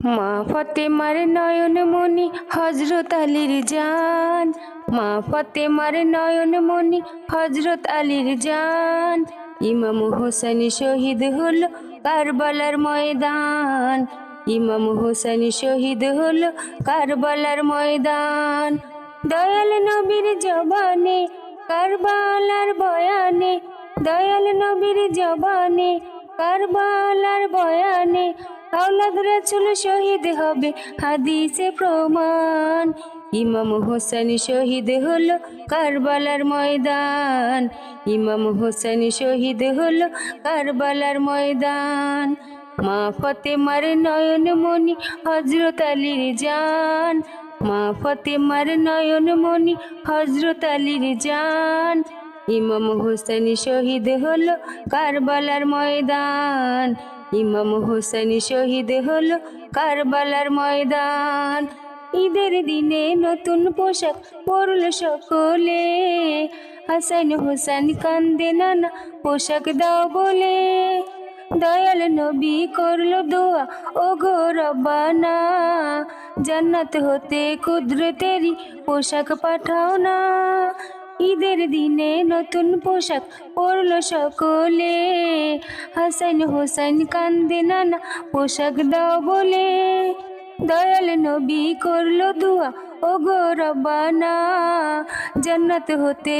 মা ফতেমার নয়ন মনি হজরত আলীর জান, মা ফতেমার নয়ন মনি হজরত আলীর জান। ইমাম হোসেন শহীদ হলো কারবালার ময়দান, ইমাম হোসেন শহীদ হলো কারবালার ময়দান। দয়াল নবীর জবানে কারবালার বয়ানে, দয়াল নবীর জবানে কারবালার বয়ানে, আওলাদ রাসূল শহীদ হবে হাদিসে প্রমাণ। ইমাম হোসেন শহীদ হলো কারবালার ময়দান, ইমাম হোসেন শহীদ হলো কারবালার ময়দান। মা ফতেমার নয়ন মনি হজরত আলীর জান, মা ফতেমার নয়ন মনি হজরত আলীর জান। ইমাম হোসেন শহীদ হলো কারবালার ময়দান, ইমাম হোসেন শহীদ হলো কারবালার ময়দান। ঈদের দিনে নতুন পোশাক পরল সকলে, হাসান হোসেন কান্দে নানা পোশাক দাও বলে। দয়াল নবী করলো দোয়া ও গো রব্বানা, জান্নাত হতে কুদরতেরি পোশাক পাঠাও না। ঈদের দিনে নতুন পোশাক পরল সকলে, হাসান হোসেন কান্দে নানা পোশাক দাও বলে। দয়াল নবী করলো দোয়া ও গো রব্বানা, জান্নাত হতে